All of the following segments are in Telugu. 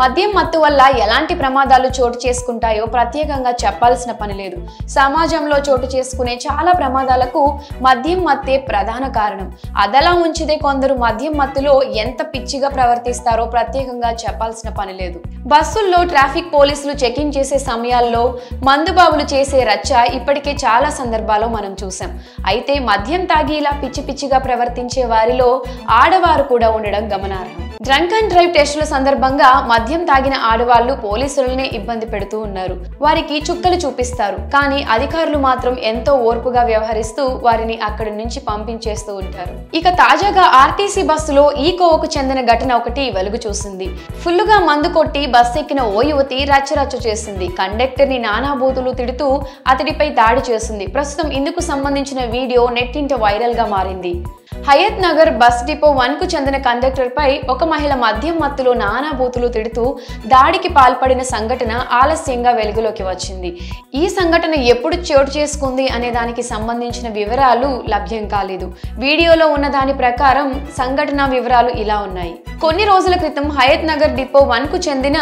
మద్యం మత్తు వల్ల ఎలాంటి ప్రమాదాలు చోటు చేసుకుంటాయో ప్రత్యేకంగా చెప్పాల్సిన పని లేదు. సమాజంలో చోటు చేసుకునే చాలా ప్రమాదాలకు మద్యం మత్తే ప్రధాన కారణం. అదలా ఉంచితే కొందరు మద్యం మత్తులో ఎంత పిచ్చిగా ప్రవర్తిస్తారో ప్రత్యేకంగా చెప్పాల్సిన పని లేదు. బస్సుల్లో ట్రాఫిక్ పోలీసులు చెకింగ్ చేసే సమయాల్లో మందుబాబులు చేసే రచ్చ ఇప్పటికే చాలా సందర్భాల్లో మనం చూసాం. అయితే మద్యం తాగి ఇలా పిచ్చి పిచ్చిగా ప్రవర్తించే వారిలో ఆడవారు కూడా ఉండడం గమనార్హం. డ్రంక్ అండ్ డ్రైవ్ టెస్టుల సందర్భంగా మద్యం తాగిన ఆడవాళ్లు పోలీసులనే ఇబ్బంది పెడుతూ ఉన్నారు. వారికి చుక్కలు చూపిస్తారు. కానీ అధికారులు మాత్రం ఎంతో ఓర్పుగా వ్యవహరిస్తూ వారిని అక్కడి నుంచి పంపించేస్తూ ఉంటారు. ఇక తాజాగా ఆర్టీసీ బస్సులో ఈ కోవకు చెందిన ఘటన ఒకటి వెలుగు చూసింది. ఫుల్లుగా మందు కొట్టి బస్సు ఎక్కిన ఓ యువతి రచ్చరచ్చ చేసింది. కండక్టర్ ని నానా బూతులు తిడుతూ అతడిపై దాడి చేసింది. ప్రస్తుతం ఇందుకు సంబంధించిన వీడియో నెట్టింట వైరల్ గా మారింది. హయత్ నగర్ బస్ డిపో 1 కు చెందిన కండక్టర్ పై ఒక మహిళ మద్యం మత్తులో నానా బూతులు తిడుతూ దాడికి పాల్పడిన సంఘటన ఆలస్యంగా వెలుగులోకి వచ్చింది. ఈ సంఘటన ఎప్పుడు చోటు చేసుకుంది అనే దానికి సంబంధించిన వివరాలు లభ్యం కాలేదు. వీడియోలో ఉన్న దాని ప్రకారం సంఘటన వివరాలు ఇలా ఉన్నాయి. కొన్ని రోజుల క్రితం హయత్ నగర్ డిపో 1 కు చెందిన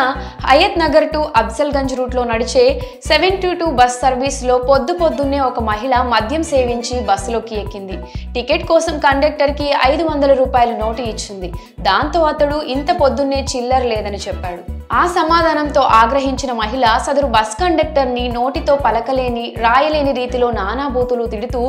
హయత్ నగర్ టు అఫ్జల్గంజ్ రూట్ లో నడిచే 722 బస్ సర్వీస్ లో పొద్దున్నే ఒక మహిళ మద్యం సేవించి బస్సులోకి ఎక్కింది. టికెట్ కోసం కండక్టర్ కి 500 రూపాయల నోటు ఇచ్చింది. దాంతో అతడు ఇంత పొద్దున్నే చిల్లర లేదని చెప్పాడు. ఆ సమాధానంతో ఆగ్రహించిన మహిళ సదరు బస్ కండక్టర్ ని నోటితో పలకలేని రాయలేని రీతిలో నానా బూతులు తిడుతూ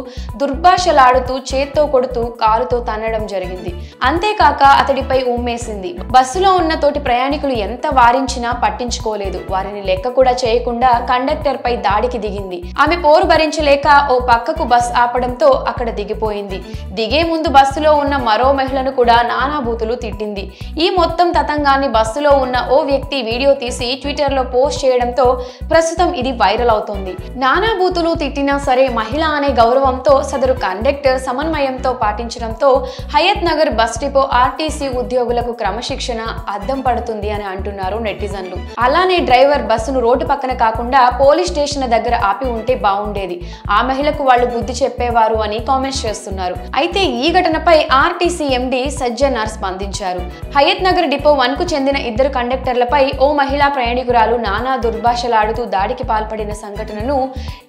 దుర్భాషలాడుతూ చేత్తో కొడుతూ కాలుతో తన్నడం జరిగింది. అంతేకాక అతడిపై ఉమ్మేసింది. బస్సులో ఉన్న తోటి ప్రయాణికులు ఎంత వారించినా పట్టించుకోలేదు. వారిని లెక్క కూడా చేయకుండా కండక్టర్ పై దాడికి దిగింది. ఆమె పోరు భరించలేక ఓ పక్కకు బస్ ఆపడంతో అక్కడ దిగిపోయింది. దిగే ముందు బస్సులో ఉన్న మరో మహిళను కూడా నానా బూతులు తిట్టింది. ఈ మొత్తం తతంగాన్ని బస్సులో ఉన్న ఓ వ్యక్తి వీడియో తీసి ట్విట్టర్ లో పోస్ట్ చేయడంతో ప్రస్తుతం ఇది వైరల్ అవుతోంది. నానా బూతులు తిట్టినా సరే మహిళ అనే గౌరవంతో సదరు కండక్టర్ సమన్వయంతో పాటించడంతో Hayat Nagar bus depot RTC ఉద్యోగులకు క్రమశిక్షణ అద్దం పడుతుంది అని అంటున్నారు నెటిజన్లు. అలానే డ్రైవర్ బస్సును రోడ్డు పక్కన కాకుండా పోలీస్ స్టేషన్ దగ్గర ఆపి ఉంటే బాగుండేది. ఆ మహిళకు వాళ్ళు బుద్ధి చెప్పేవారు అని కామెంట్స్ చేస్తున్నారు. అయితే ఈ ఘటనపై ఆర్టీసీ ఎండీ సజ్జనార్ స్పందించారు. హయత్ నగర్ డిపో 1 కు చెందిన 2 కండక్టర్లపై ఓ మహిళా ప్రయాణికురాలు నానా దుర్భాషలాడుతూ దాడికి పాల్పడిన సంఘటనను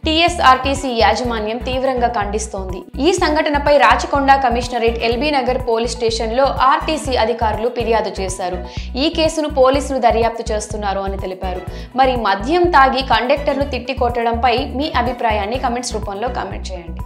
టీఎస్ఆర్టీసీ యాజమాన్యం తీవ్రంగా ఖండిస్తోంది. ఈ సంఘటనపై Rachakonda commissionerate LB Nagar police station లో ఆర్టీసీ అధికారులు ఫిర్యాదు చేశారు. ఈ కేసును పోలీసులు దర్యాప్తు చేస్తున్నారు అని తెలిపారు. మరి మద్యం తాగి కండక్టర్లు తిట్టి కొట్టడంపై మీ అభిప్రాయాన్ని కమెంట్స్ రూపంలో కామెంట్ చేయండి.